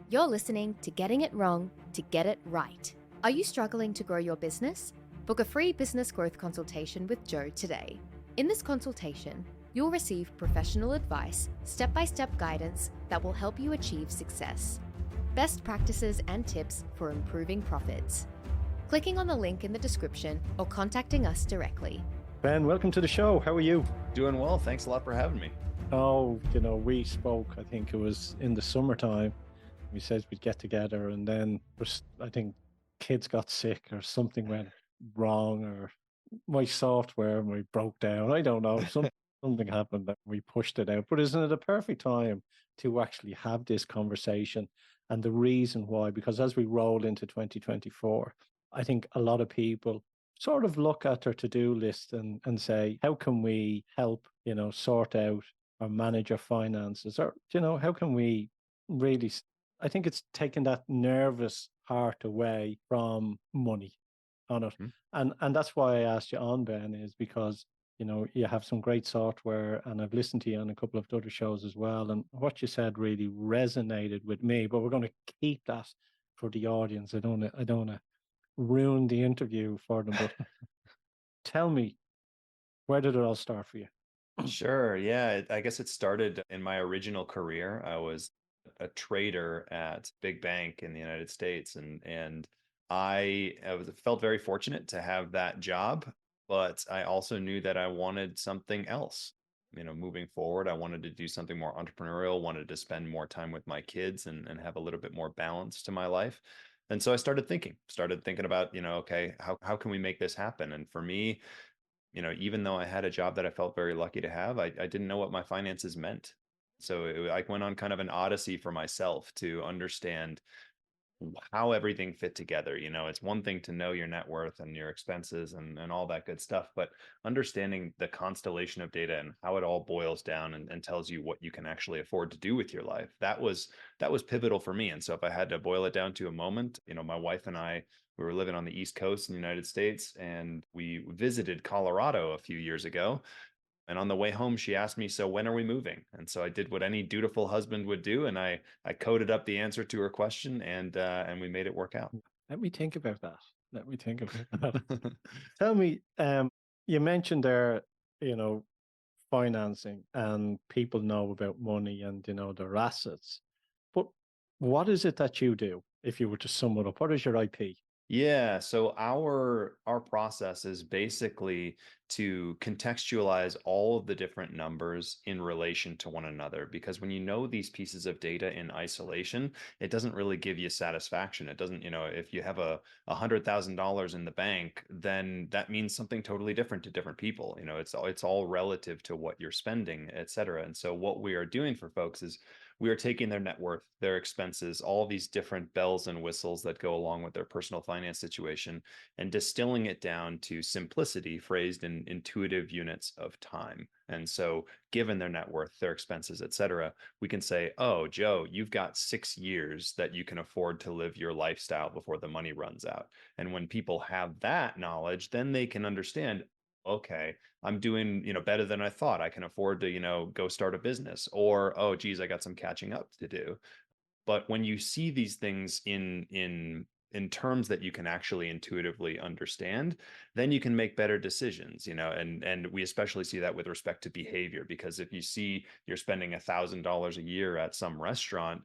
You're listening to Getting It Wrong to Get It Right. Are you struggling to grow your business? Book a free business growth consultation with Joe today. In this consultation, you'll receive professional advice, step-by-step guidance that will help you achieve success, best practices and tips for improving profits. Clicking on the link in the description or contacting us directly. Ben, welcome to the show. How are you? Doing well. Thanks a lot for having me. Oh, we spoke, I think it was in the summertime. We said we'd get together, and then I think kids got sick or something went wrong, or my software broke down. I don't know. Something happened that we pushed it out. But isn't it a perfect time to actually have this conversation? And the reason why, because as we roll into 2024, I think a lot of people sort of look at their to-do list and say, how can we help, sort out or manage our finances? Or, how can we really, I think it's taking that nervous heart away from money on it. Mm-hmm. And that's why I asked you on, Ben, is because, you have some great software, and I've listened to you on a couple of other shows as well. And what you said really resonated with me, but we're going to keep that for the audience. I don't want to ruin the interview for them, but tell me, where did it all start for you? Sure. Yeah. I guess it started in my original career. I was a trader at big bank in the United States, and I felt very fortunate to have that job, but I also knew that I wanted something else. Moving forward, I wanted to do something more entrepreneurial, wanted to spend more time with my kids and have a little bit more balance to my life. And so I started thinking about, okay, how can we make this happen? And for me, even though I had a job that I felt very lucky to have, I didn't know what my finances meant. So I went on kind of an odyssey for myself to understand how everything fit together. It's one thing to know your net worth and your expenses and all that good stuff, but understanding the constellation of data and how it all boils down and tells you what you can actually afford to do with your life, that was pivotal for me. And so if I had to boil it down to a moment, my wife and I, we were living on the East Coast in the United States, and we visited Colorado a few years ago. And on the way home, she asked me, so when are we moving? And so I did what any dutiful husband would do. And I coded up the answer to her question, and we made it work out. Let me think about that. Tell me, you mentioned there, financing, and people know about money and, their assets. But what is it that you do? If you were to sum it up, what is your IP? Yeah, so our process is basically to contextualize all of the different numbers in relation to one another, because when you know these pieces of data in isolation, it doesn't really give you satisfaction. It doesn't, if you have $100,000 in the bank, then that means something totally different to different people. It's all relative to what you're spending, et cetera. And so what we are doing for folks is we are taking their net worth, their expenses, all these different bells and whistles that go along with their personal finance situation, and distilling it down to simplicity phrased in intuitive units of time. And so given their net worth, their expenses, et cetera, we can say, oh, Joe, you've got 6 years that you can afford to live your lifestyle before the money runs out. And when people have that knowledge, then they can understand, okay, I'm doing, better than I thought. I can afford to, go start a business, or, oh, geez, I got some catching up to do. But when you see these things in terms that you can actually intuitively understand, then you can make better decisions, and we especially see that with respect to behavior, because if you see you're spending $1,000 a year at some restaurant,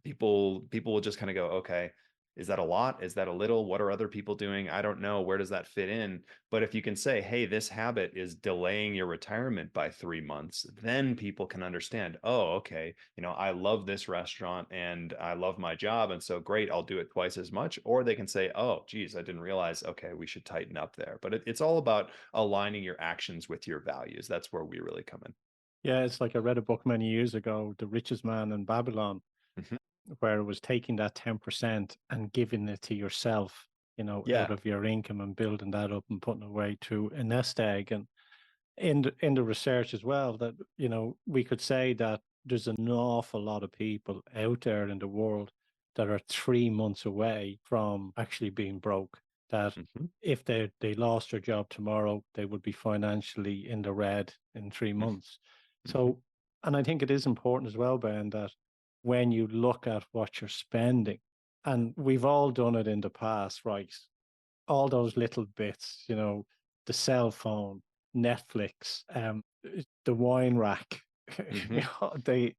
people will just kind of go, okay, is that a lot? Is that a little? What are other people doing? I don't know. Where does that fit in? But if you can say, hey, this habit is delaying your retirement by 3 months, then people can understand, oh, okay, I love this restaurant and I love my job. And so great, I'll do it twice as much. Or they can say, oh, geez, I didn't realize, okay, we should tighten up there. But it's all about aligning your actions with your values. That's where we really come in. Yeah, it's like I read a book many years ago, The Richest Man in Babylon, where it was taking that 10% and giving it to yourself, out of your income, and building that up and putting it away to a nest egg. And in the research as well, that, we could say that there's an awful lot of people out there in the world that are 3 months away from actually being broke. That if they lost their job tomorrow, they would be financially in the red in 3 months. So, and I think it is important as well, Ben, that when you look at what you're spending. And we've all done it in the past, right? All those little bits, the cell phone, Netflix, the wine rack. Hmm.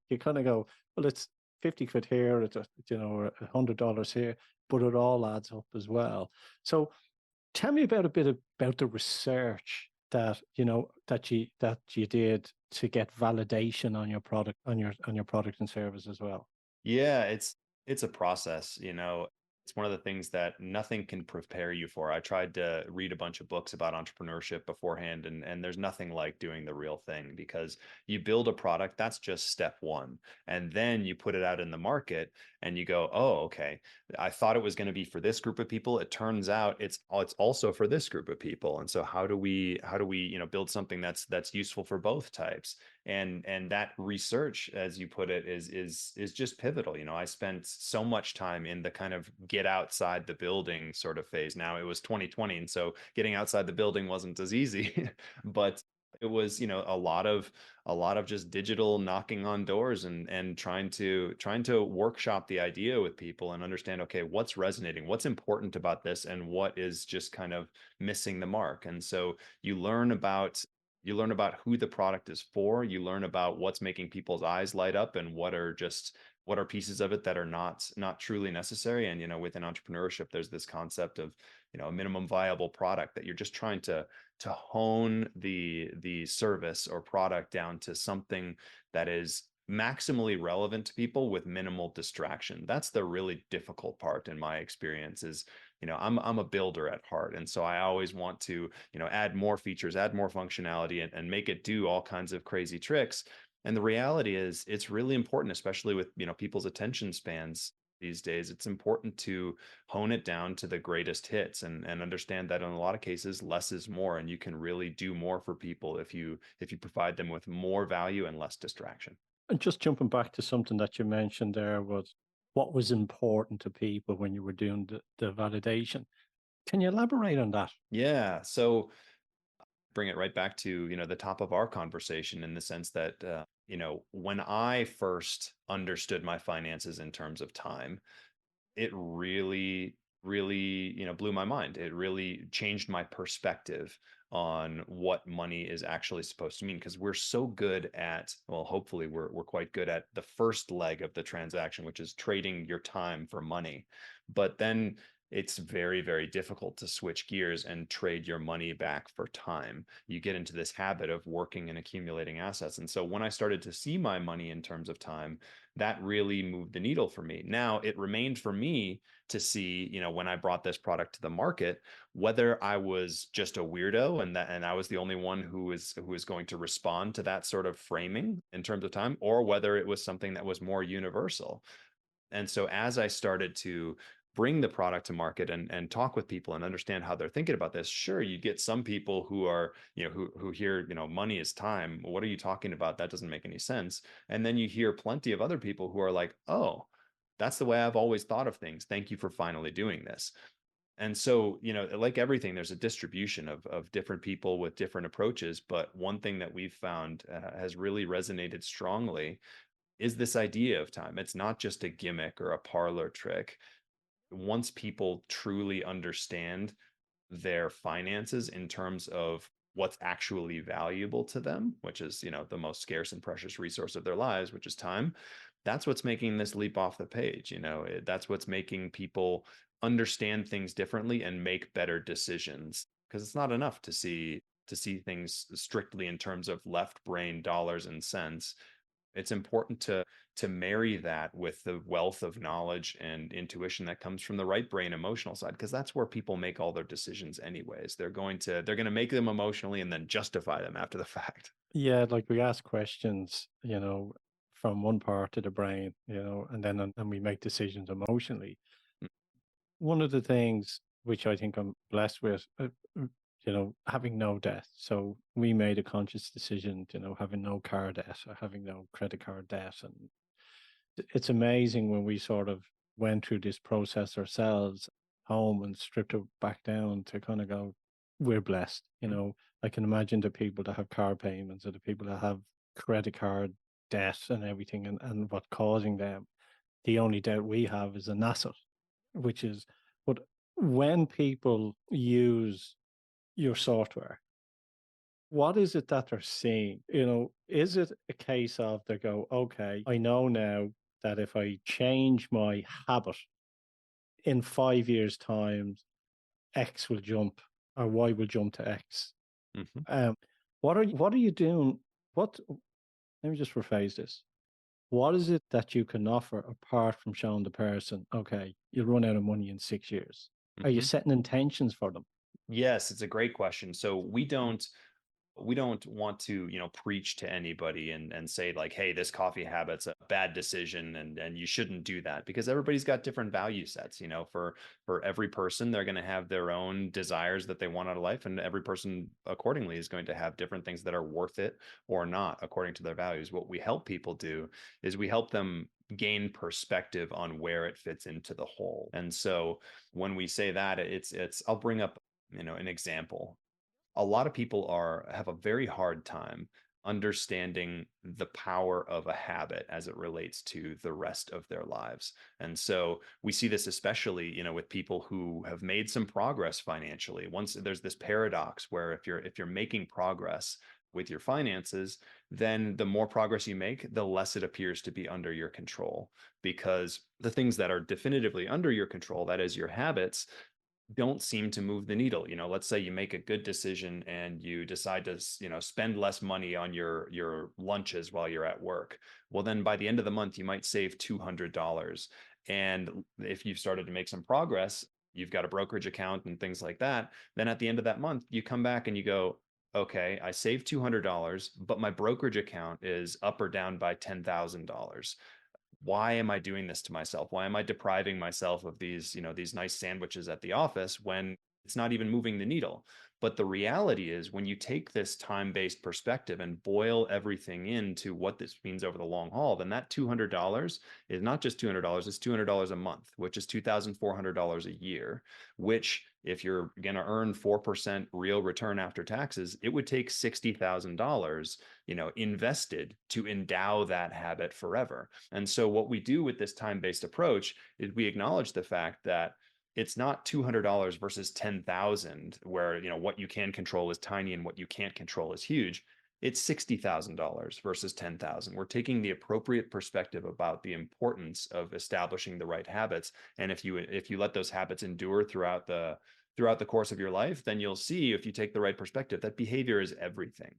You kind of go, well, it's 50 quid here, it's $100 here, but it all adds up as well. So tell me about a bit about the research that you did to get validation on your product, on your product and service as well. Yeah, it's a process, It's one of the things that nothing can prepare you for. I tried to read a bunch of books about entrepreneurship beforehand, and there's nothing like doing the real thing, because you build a product, that's just step one. And then you put it out in the market and you go, "Oh, okay. I thought it was going to be for this group of people. It turns out it's also for this group of people." And so how do we build something that's useful for both types? And that research, as you put it, is just pivotal. I spent so much time in the kind of get outside the building sort of phase. Now, it was 2020, and so getting outside the building wasn't as easy, but it was, a lot of just digital knocking on doors, and trying to workshop the idea with people and understand, okay, what's resonating, what's important about this, and what is just kind of missing the mark. And so you learn about who the product is for. You learn about what's making people's eyes light up, and what are pieces of it that are not truly necessary. And within entrepreneurship, there's this concept of a minimum viable product, that you're just trying to hone the service or product down to something that is maximally relevant to people with minimal distraction. That's the really difficult part in my experience. Is I'm a builder at heart, and so I always want to add more features, add more functionality, and make it do all kinds of crazy tricks. And the reality is, it's really important, especially with people's attention spans these days. It's important to hone it down to the greatest hits, and understand that in a lot of cases, less is more, and you can really do more for people if you provide them with more value and less distraction. And just jumping back to something that you mentioned there, was what was important to people when you were doing the validation. Can you elaborate on that? Yeah. So bring it right back to the top of our conversation, in the sense that when I first understood my finances in terms of time, it really, really, blew my mind. It really changed my perspective on what money is actually supposed to mean, because we're so good at, well, hopefully we're quite good at the first leg of the transaction, which is trading your time for money. But then it's very, very difficult to switch gears and trade your money back for time. You get into this habit of working and accumulating assets. And so when I started to see my money in terms of time, that really moved the needle for me. Now, it remained for me to see, when I brought this product to the market, whether I was just a weirdo, and I was the only one who was going to respond to that sort of framing in terms of time, or whether it was something that was more universal. And so as I started to bring the product to market, and talk with people and understand how they're thinking about this, sure, you get some people who are, who hear, money is time. What are you talking about? That doesn't make any sense. And then you hear plenty of other people who are like, oh, that's the way I've always thought of things. Thank you for finally doing this. And so, like everything, there's a distribution of different people with different approaches. But one thing that we've found has really resonated strongly is this idea of time. It's not just a gimmick or a parlor trick. Once people truly understand their finances in terms of what's actually valuable to them, which is, the most scarce and precious resource of their lives, which is time, that's what's making this leap off the page. That's what's making people understand things differently and make better decisions. Because it's not enough to see things strictly in terms of left brain dollars and cents. It's important to marry that with the wealth of knowledge and intuition that comes from the right brain emotional side, because that's where people make all their decisions anyways. They're going to make them emotionally and then justify them after the fact. Yeah, like we ask questions, from one part of the brain, and we make decisions emotionally. One of the things which I think I'm blessed with, having no debt. So we made a conscious decision, having no car debt or having no credit card debt. And it's amazing when we sort of went through this process ourselves home and stripped it back down to kind of go, we're blessed. I can imagine the people that have car payments or the people that have credit card debt and everything, and what's causing them. The only doubt we have is an asset, which is, but when people use your software, what is it that they're seeing? Is it a case of they go, okay, I know now that if I change my habit in 5 years' time, X will jump or Y will jump to X. hmm Um, what are you doing? What Let me just rephrase this. What is it that you can offer apart from showing the person, okay, you'll run out of money in 6 years? Are you hmm setting intentions for them? Yes, it's a great question. So we don't want to preach to anybody and say like, hey, this coffee habit's a bad decision and you shouldn't do that, because everybody's got different value sets. For every person, they're going to have their own desires that they want out of life, and every person accordingly is going to have different things that are worth it or not according to their values. What we help people do is we help them gain perspective on where it fits into the whole. And so when we say that, it's I'll bring up an example. A lot of people have a very hard time understanding the power of a habit as it relates to the rest of their lives. And so we see this especially, with people who have made some progress financially. Once there's this paradox where if you're making progress with your finances, then the more progress you make, the less it appears to be under your control, because the things that are definitively under your control, that is your habits, don't seem to move the needle. Let's say you make a good decision and you decide to, spend less money on your lunches while you're at work. Well, then by the end of the month, you might save $200. And if you've started to make some progress, you've got a brokerage account and things like that. Then at the end of that month, you come back and you go, okay, I saved $200, but my brokerage account is up or down by $10,000. Why am I doing this to myself? Why am I depriving myself of these nice sandwiches at the office when it's not even moving the needle? But the reality is, when you take this time-based perspective and boil everything into what this means over the long haul, then that $200 is not just $200, it's $200 a month, which is $2,400 a year, which, if you're going to earn 4% real return after taxes, it would take $60,000 invested to endow that habit forever. And so what we do with this time-based approach is we acknowledge the fact that it's not $200 versus 10,000, where what you can control is tiny and what you can't control is huge. It's $60,000 versus 10,000. We're taking the appropriate perspective about the importance of establishing the right habits. And if you let those habits endure throughout the course of your life, then you'll see, if you take the right perspective, that behavior is everything.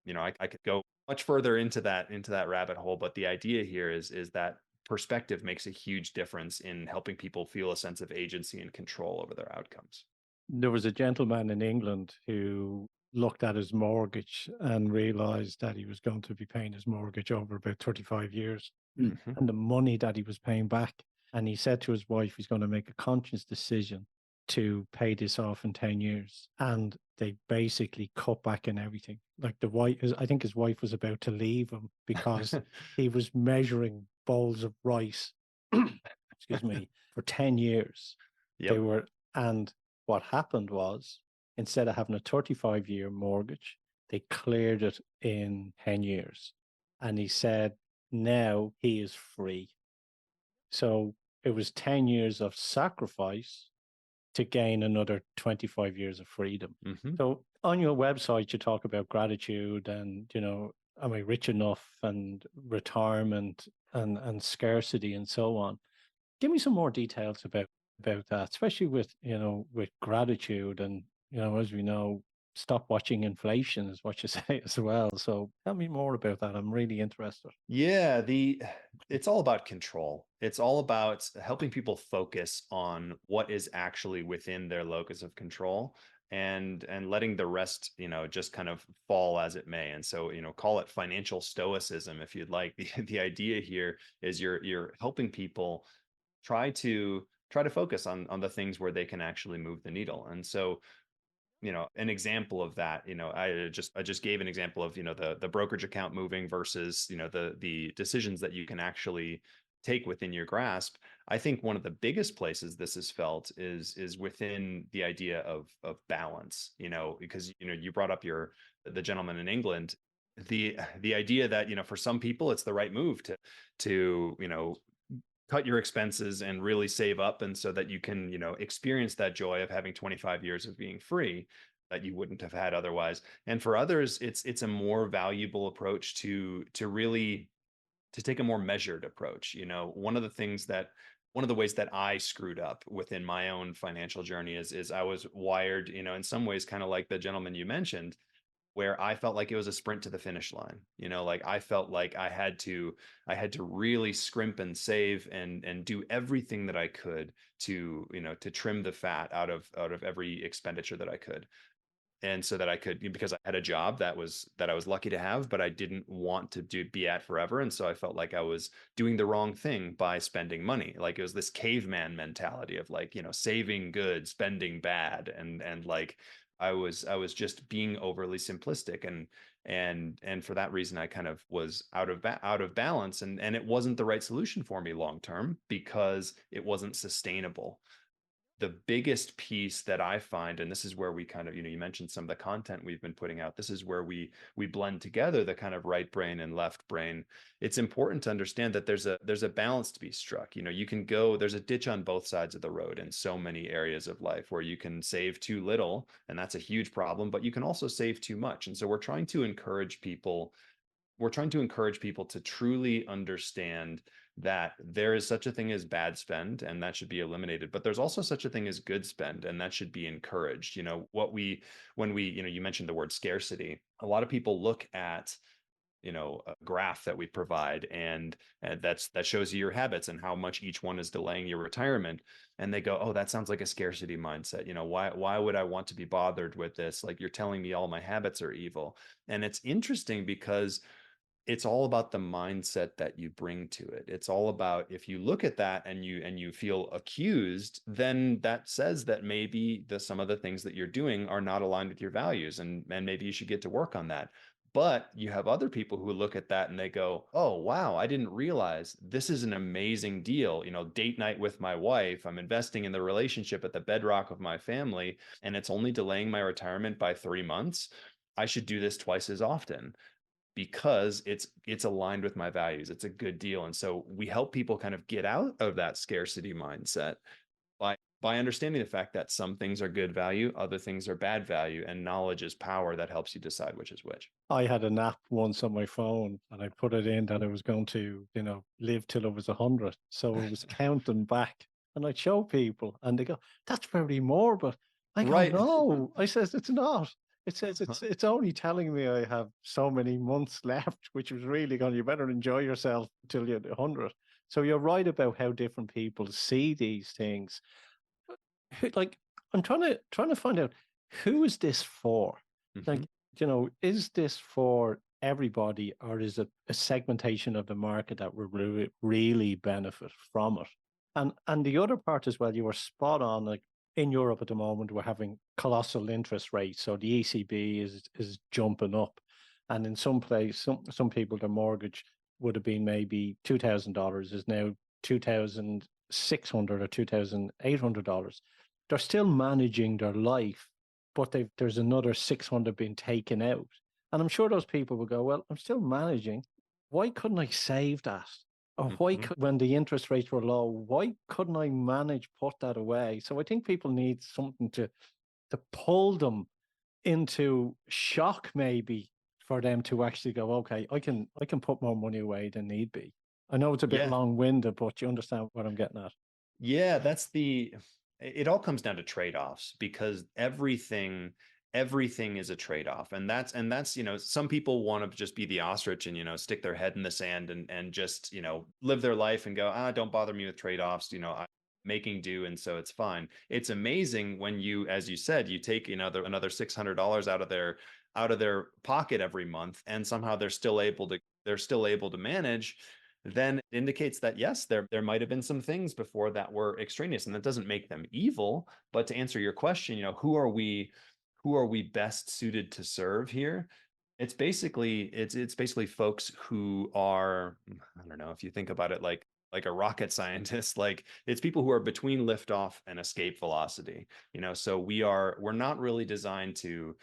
I could go much further into that rabbit hole, but the idea here is that perspective makes a huge difference in helping people feel a sense of agency and control over their outcomes. There was a gentleman in England who looked at his mortgage and realized that he was going to be paying his mortgage over about 35 years Mhm. and the money that he was paying back. And he said to his wife, he's going to make a conscious decision to pay this off in 10 years. And they basically cut back in everything. Like I think his wife was about to leave him because he was measuring bowls of rice, excuse me, for 10 years. They Yep. were, and what happened was, instead of having a 35-year mortgage, they cleared it in 10 years. And he said, now he is free. So it was 10 years of sacrifice to gain another 25 years of freedom. hmm So on your website, you talk about gratitude and, am I rich enough, and retirement and scarcity and so on. Give me some more details about that, especially with gratitude and, as we know, stop watching inflation is what you say as well. So tell me more about that. I'm really interested. Yeah, it's all about control. It's all about helping people focus on what is actually within their locus of control, and letting the rest, just kind of fall as it may. And so, call it financial stoicism if you'd like. The idea here is you're helping people try to focus on the things where they can actually move the needle. And so, an example of that, I just gave an example of, the brokerage account moving versus, the decisions that you can actually take within your grasp. I think one of the biggest places this is felt is within the idea of balance, because you brought up the gentleman in England. The idea that, for some people it's the right move to cut your expenses and really save up, and so that you can, experience that joy of having 25 years of being free that you wouldn't have had otherwise. And for others, it's a more valuable approach to really to take a more measured approach. One of the ways that I screwed up within my own financial journey is I was wired, in some ways kind of like the gentleman you mentioned, where I felt like it was a sprint to the finish line. Like I felt like I had to really scrimp and save and do everything that I could to trim the fat out of every expenditure that I could. And so that I could, because I had a job that I was lucky to have, but I didn't want to be at forever. And so I felt like I was doing the wrong thing by spending money. Like it was this caveman mentality of like, saving good, spending bad. And like I was just being overly simplistic. And for that reason, I kind of was out of balance, and it wasn't the right solution for me long term because it wasn't sustainable. The biggest piece that I find, and this is where we kind of, you mentioned some of the content we've been putting out. This is where we blend together the kind of right brain and left brain. It's important to understand that there's a balance to be struck. There's a ditch on both sides of the road in so many areas of life where you can save too little, and that's a huge problem, but you can also save too much. And so we're trying to encourage people to truly understand that there is such a thing as bad spend, and that should be eliminated. But there's also such a thing as good spend, and that should be encouraged. When we, you mentioned the word scarcity. A lot of people look at, a graph that we provide, and that shows you your habits and how much each one is delaying your retirement. And they go, oh, that sounds like a scarcity mindset. Why would I want to be bothered with this? Like, you're telling me all my habits are evil. And it's interesting because it's all about the mindset that you bring to it. It's all about, if you look at that and you feel accused, then that says that maybe some of the things that you're doing are not aligned with your values, and maybe you should get to work on that. But you have other people who look at that and they go, oh, wow, I didn't realize this is an amazing deal. Date night with my wife. I'm investing in the relationship at the bedrock of my family, and it's only delaying my retirement by 3 months. I should do this twice as often because it's aligned with my values. It's a good deal. And so we help people kind of get out of that scarcity mindset by understanding the fact that some things are good value, other things are bad value, and knowledge is power that helps you decide which is which. I had an app once on my phone, and I put it in that I was going to, live till I was 100. So it was counting back, and I'd show people, and they go, "That's very morbid." I go, Right. "No," I says, "It's not. It says it's only telling me I have so many months left, which is really going. You better enjoy yourself till you're 100." So you're right about how different people see these things. Like, I'm trying to find out, who is this for? Like, Mhm. is this for everybody, or is it a segmentation of the market that will really benefit from it? And the other part as well, you were spot on. Like, in Europe at the moment, we're having colossal interest rates, so the ECB is jumping up, and in some people, their mortgage would have been maybe $2,000 is now $2,600 or $2,800. They're still managing their life, but there's another 600 being taken out. And I'm sure those people will go, well, I'm still managing. Why couldn't I save that? Or Mhm. when the interest rates were low, why couldn't I put that away? So I think people need something to pull them into shock, maybe, for them to actually go, okay, I can put more money away than need be. I know it's a bit Yeah. long-winded, but you understand what I'm getting at. Yeah, it all comes down to trade-offs, because everything is a trade-off. And that's, some people want to just be the ostrich and, stick their head in the sand and just, live their life and go, don't bother me with trade-offs, I'm making do, and so it's fine. It's amazing when you, as you said, you take, another $600 out of their pocket every month, and somehow they're still able to manage. Then it indicates that yes, there might have been some things before that were extraneous, and that doesn't make them evil. But to answer your question, who are we best suited to serve here? It's basically folks who are, I don't know, if you think about it like a rocket scientist, like it's people who are between liftoff and escape velocity. So we're not really designed to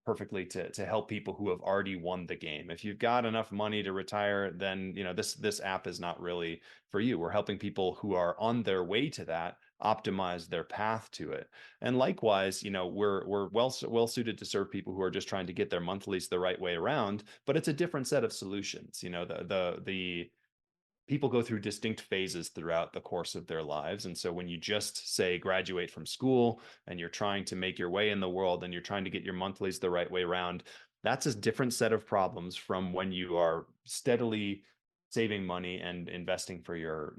perfectly to help people who have already won the game. If you've got enough money to retire, then this app is not really for you. We're helping people who are on their way to that optimize their path to it. And likewise, we're well suited to serve people who are just trying to get their monthlies the right way around, but it's a different set of solutions. The people go through distinct phases throughout the course of their lives. And so when you just say graduate from school and you're trying to make your way in the world and you're trying to get your monthlies the right way around, that's a different set of problems from when you are steadily saving money and investing for your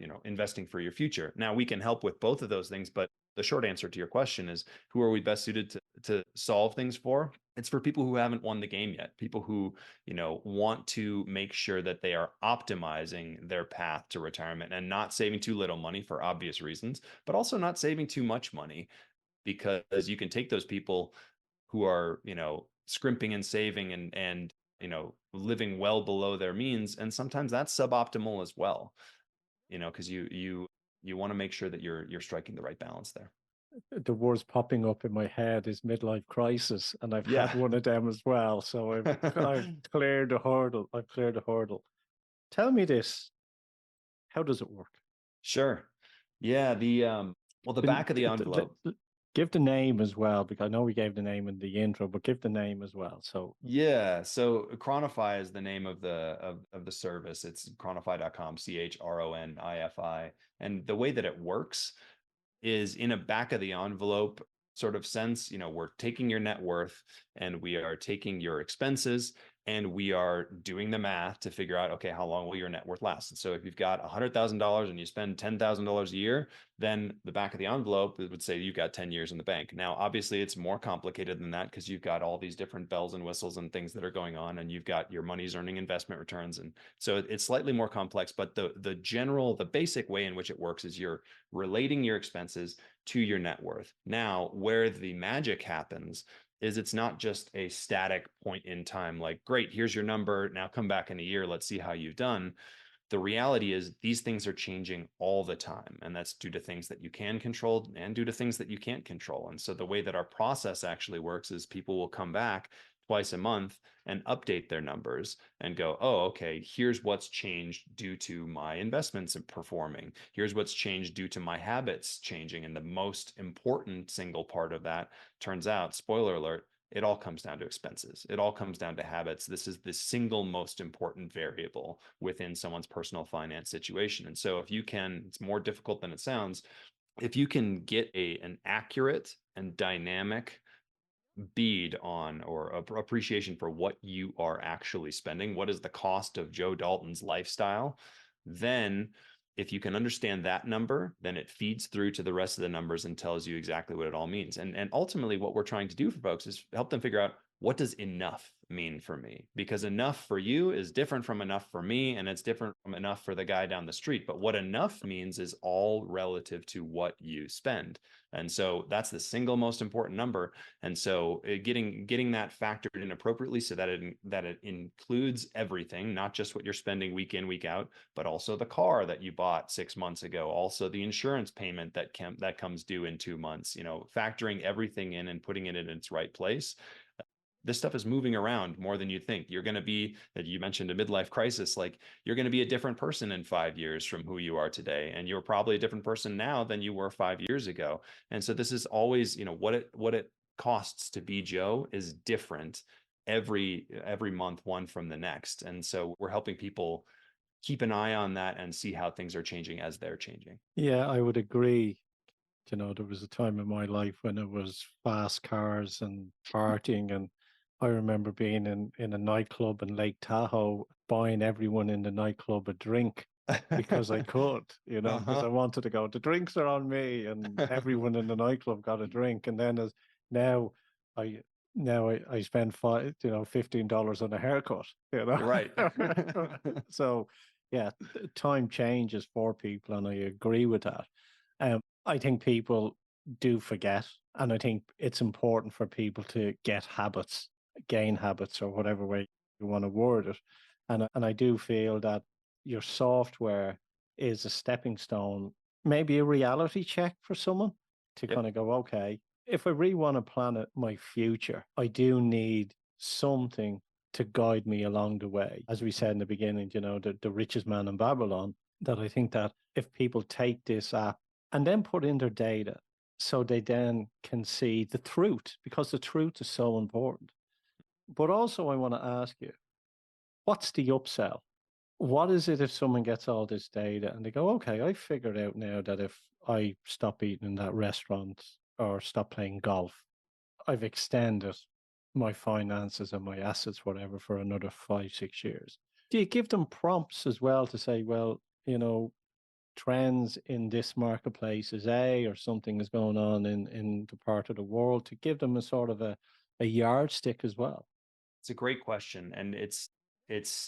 future. Now, we can help with both of those things, but the short answer to your question is, who are we best suited to solve things for? It's for people who haven't won the game yet, people who want to make sure that they are optimizing their path to retirement and not saving too little money for obvious reasons, but also not saving too much money, because you can take those people who are, scrimping and saving and living well below their means, and sometimes that's suboptimal as well, because you want to make sure that you're striking the right balance there. The words popping up in my head is midlife crisis, and I've Yeah. had one of them as well. So I've cleared the hurdle. I've cleared the hurdle. Tell me this: how does it work? Sure. Yeah. The back of the envelope. Give the name as well, because I know we gave the name in the intro, but give the name as well. So yeah, so Chronify is the name of the service. It's chronify.com, CHRONIFI. And the way that it works is in a back of the envelope sort of sense. We're taking your net worth and we are taking your expenses and we are doing the math to figure out, okay, how long will your net worth last? And so if you've got $100,000 and you spend $10,000 a year, then the back of the envelope, it would say you've got 10 years in the bank. Now, obviously it's more complicated than that, because you've got all these different bells and whistles and things that are going on, and you've got your money's earning investment returns. And so it's slightly more complex, but the basic way in which it works is you're relating your expenses to your net worth. Now, where the magic happens is it's not just a static point in time, like, great, here's your number, now come back in a year, let's see how you've done. The reality is these things are changing all the time, and that's due to things that you can control and due to things that you can't control. And so the way that our process actually works is people will come back twice a month and update their numbers and go, oh, okay, here's what's changed due to my investments performing. Here's what's changed due to my habits changing. And the most important single part of that, turns out, spoiler alert, it all comes down to expenses. It all comes down to habits. This is the single most important variable within someone's personal finance situation. And so if you can, it's more difficult than it sounds, if you can get an accurate and dynamic bead on, or appreciation for what you are actually spending, what is the cost of Joe Dalton's lifestyle, then if you can understand that number, then it feeds through to the rest of the numbers and tells you exactly what it all means. And ultimately what we're trying to do for folks is help them figure out, what does enough mean for me? Because enough for you is different from enough for me, and it's different from enough for the guy down the street. But what enough means is all relative to what you spend. And so that's the single most important number. And so getting that factored in appropriately, so that it includes everything, not just what you're spending week in, week out, but also the car that you bought 6 months ago, also the insurance payment that comes due in 2 months, factoring everything in and putting it in its right place. This stuff is moving around more than you think. You're going to be, that you mentioned, a midlife crisis, like, you're going to be a different person in 5 years from who you are today. And you're probably a different person now than you were 5 years ago. And so this is always, what it costs to be Joe is different every month, one from the next. And so we're helping people keep an eye on that and see how things are changing as they're changing. Yeah, I would agree. There was a time in my life when it was fast cars and partying, and I remember being in a nightclub in Lake Tahoe, buying everyone in the nightclub a drink because I could, because I wanted to go, the drinks are on me, and everyone in the nightclub got a drink. And then now I spend $15 on a haircut, Right. So yeah, time changes for people, and I agree with that. I think people do forget, and I think it's important for people to gain habits, or whatever way you want to word it. And I do feel that your software is a stepping stone, maybe a reality check for someone to Yep. kind of go, okay, if I really want to plan my future, I do need something to guide me along the way. As we said in the beginning, the richest man in Babylon, that I think that if people take this app and then put in their data so they then can see the truth, because the truth is so important. But also I want to ask you, what's the upsell? What is it if someone gets all this data and they go, okay, I figured out now that if I stop eating in that restaurant or stop playing golf, I've extended my finances and my assets, whatever, for another 5, 6 years. Do you give them prompts as well to say, well, trends in this marketplace is A, or something is going on in the part of the world, to give them a sort of a yardstick as well? It's a great question, and it's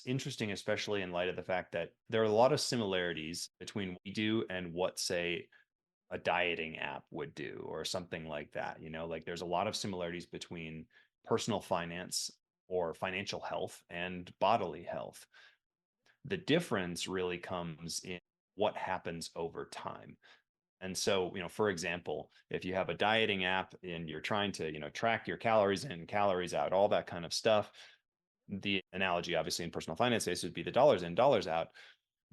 interesting, especially in light of the fact that there are a lot of similarities between what we do and what, say, a dieting app would do or something like that. Like there's a lot of similarities between personal finance or financial health and bodily health. The difference really comes in what happens over time. And so, for example, if you have a dieting app and you're trying to, track your calories in, calories out, all that kind of stuff, the analogy obviously in personal finance space would be the dollars in, dollars out.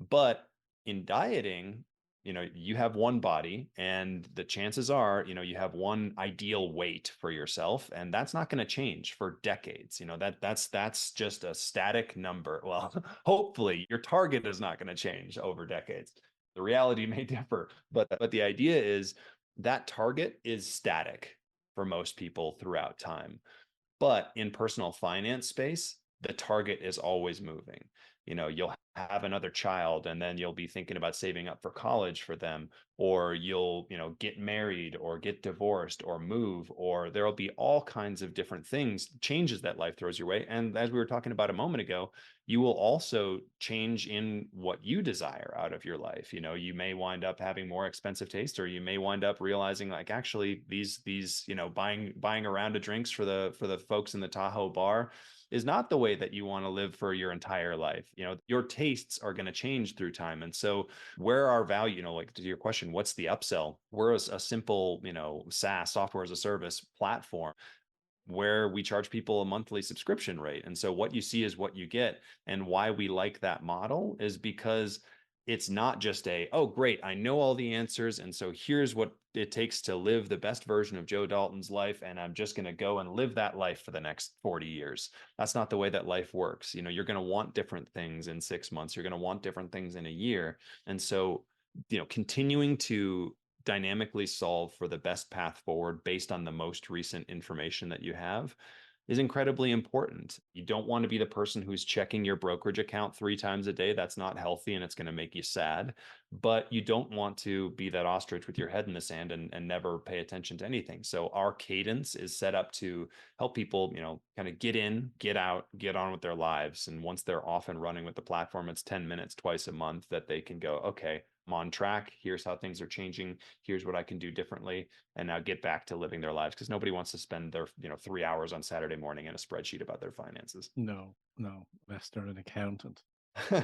But in dieting, you have one body, and the chances are, you have one ideal weight for yourself, and that's not going to change for decades. That's just a static number. Well, hopefully your target is not going to change over decades. The reality may differ, but the idea is that target is static for most people throughout time. But in personal finance space, the target is always moving. You'll have another child and then you'll be thinking about saving up for college for them, or you'll, get married or get divorced or move, or there'll be all kinds of different things, changes that life throws your way. And as we were talking about a moment ago, you will also change in what you desire out of your life. You may wind up having more expensive taste, or you may wind up realizing, like, actually these buying a round of drinks for the folks in the Tahoe bar is not the way that you want to live for your entire life. Your tastes are going to change through time. And so where our value, like to your question, what's the upsell? We're a simple, SaaS, software as a service platform, where we charge people a monthly subscription rate. And so what you see is what you get. And why we like that model is because it's not just oh, great, I know all the answers, and so here's what it takes to live the best version of Joe Dalton's life, and I'm just going to go and live that life for the next 40 years. That's not the way that life works. You're going to want different things in 6 months. You're going to want different things in a year. And so, continuing to dynamically solve for the best path forward based on the most recent information that you have is incredibly important. You don't want to be the person who's checking your brokerage account 3 times a day. That's not healthy, and it's going to make you sad. But you don't want to be that ostrich with your head in the sand and never pay attention to anything. So our cadence is set up to help people, kind of get in, get out, get on with their lives. And once they're off and running with the platform, it's 10 minutes twice a month that they can go, okay, I'm on track. Here's how things are changing. Here's what I can do differently. And now get back to living their lives, because nobody wants to spend their 3 hours on Saturday morning in a spreadsheet about their finances. No, unless they're an accountant.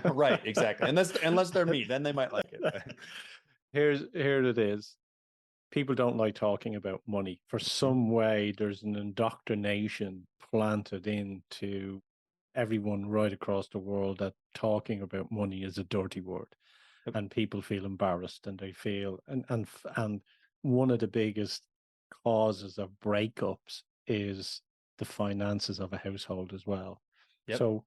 Right, exactly. Unless they're me, then they might like it. Here it is. People don't like talking about money. For some way, there's an indoctrination planted into everyone right across the world that talking about money is a dirty word. Yep. And people feel embarrassed, and they feel and one of the biggest causes of breakups is the finances of a household as well. Yep. So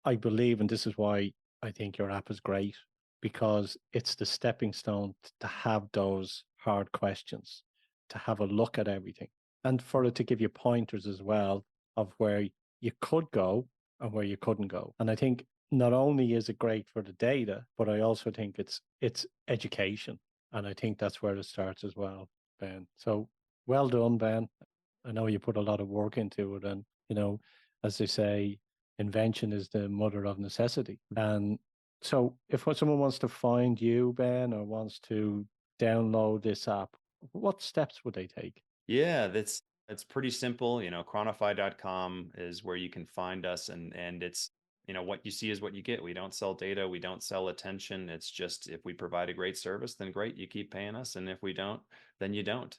I believe, and this is why I think your app is great, because it's the stepping stone to have those hard questions, to have a look at everything, and for it to give you pointers as well of where you could go and where you couldn't go. And I think not only is it great for the data, but I also think it's education. And I think that's where it starts as well, Ben. So well done, Ben. I know you put a lot of work into it. And, as they say, invention is the mother of necessity. And so if someone wants to find you, Ben, or wants to download this app, what steps would they take? Yeah, that's pretty simple. Chronify.com is where you can find us, and it's, what you see is what you get. We don't sell data, we don't sell attention. It's just, if we provide a great service, then great, you keep paying us, and if we don't, then you don't.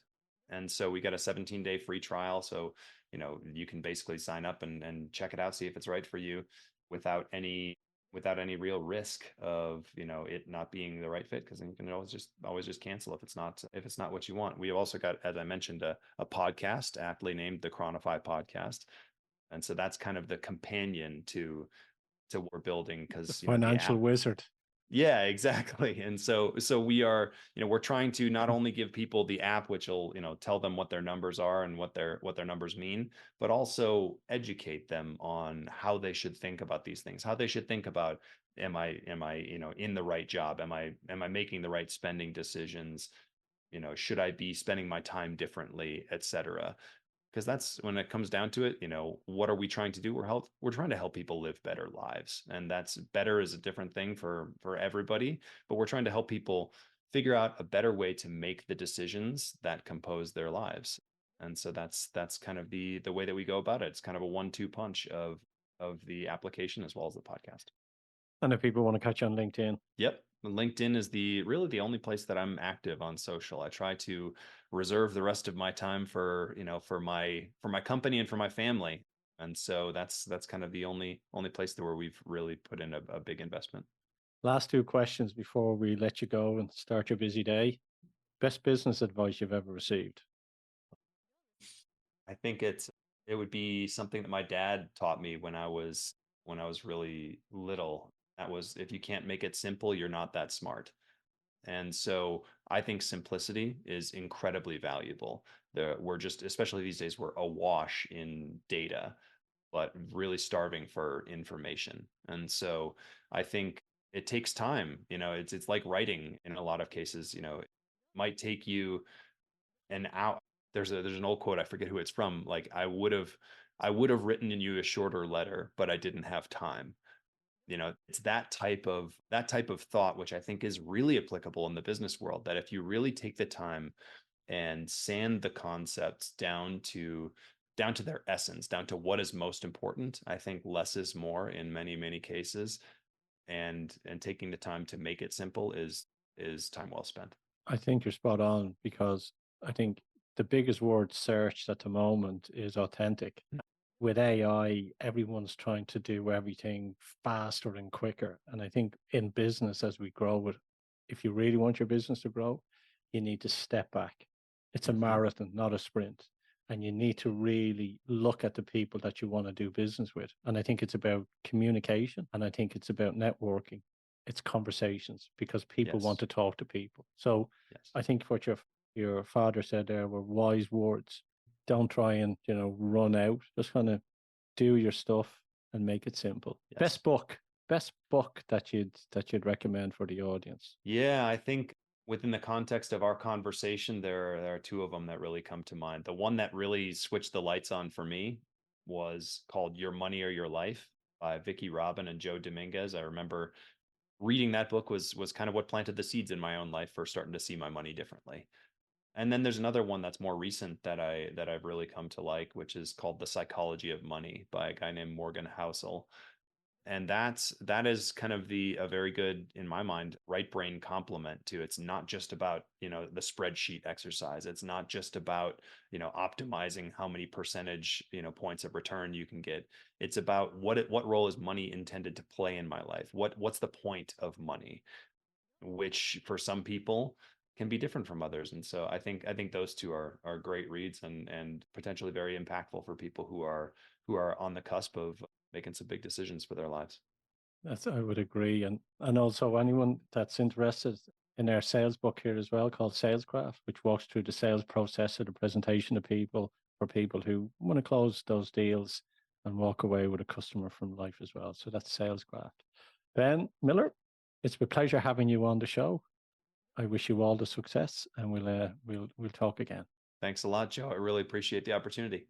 And so we got a 17-day free trial. So, you can basically sign up and check it out, see if it's right for you without any real risk of, it not being the right fit. Cause then you can always just cancel if it's not what you want. We have also got, as I mentioned, a podcast aptly named the Chronify podcast. And so that's kind of the companion to what we're building. The Cause, the financial app, wizard. yeah, exactly. And so we are, we're trying to not only give people the app, which will, tell them what their numbers are and what their numbers mean, but also educate them on how they should think about these things, how they should think about, am I, in the right job? Am I making the right spending decisions? Should I be spending my time differently, et cetera? Because that's when it comes down to it, what are we trying to do? We're trying to help people live better lives, and that's better is a different thing for everybody, but we're trying to help people figure out a better way to make the decisions that compose their lives. And so that's kind of the way that we go about it. It's kind of a 1-2 punch of the application as well as the podcast. And if people want to catch you on LinkedIn. Yep. LinkedIn is really the only place that I'm active on social. I try to reserve the rest of my time for, for my company and for my family. And so that's kind of the only place where we've really put in a big investment. Last two questions before we let you go and start your busy day. Best business advice you've ever received? I think it would be something that my dad taught me when I was really little. That was, if you can't make it simple, you're not that smart. And so I think simplicity is incredibly valuable. We're just, especially these days, we're awash in data, but really starving for information. And so I think it takes time. It's like writing in a lot of cases. It might take you an hour. There's an old quote, I forget who it's from. Like, I would have written in you a shorter letter, but I didn't have time. It's that type of thought, which I think is really applicable in the business world, that if you really take the time and sand the concepts down to their essence, down to what is most important, I think less is more in many, many cases. And taking the time to make it simple is time well spent. I think you're spot on, because I think the biggest word searched at the moment is authentic. With AI, everyone's trying to do everything faster and quicker. And I think in business, as we grow it, if you really want your business to grow, you need to step back. It's a marathon, not a sprint. And you need to really look at the people that you want to do business with. And I think it's about communication, and I think it's about networking. It's conversations, because people want to talk to people. So I think what your father said there were wise words. Don't try and run out. Just kind of do your stuff and make it simple. Best book that you'd recommend for the audience? Yeah, I think within the context of our conversation, there are two of them that really come to mind. The one that really switched the lights on for me was called Your Money or Your Life by Vicki Robin and Joe Dominguez. I remember reading that book was kind of what planted the seeds in my own life for starting to see my money differently. And then there's another one that's more recent that I've really come to like, which is called The Psychology of Money by a guy named Morgan Housel. And that is kind of a very good, in my mind, right brain complement to, it's not just about, the spreadsheet exercise. It's not just about, optimizing how many percentage, points of return you can get. It's about what role is money intended to play in my life? What's the point of money? Which for some people can be different from others. And so I think those two are great reads and potentially very impactful for people who are on the cusp of making some big decisions for their lives. I would agree. And also anyone that's interested in our sales book here as well, called Salescraft, which walks through the sales process of the presentation to people, for people who want to close those deals and walk away with a customer from life as well. So that's Salescraft. Ben Miller, it's been a pleasure having you on the show. I wish you all the success, and we'll talk again. Thanks a lot, Joe. I really appreciate the opportunity.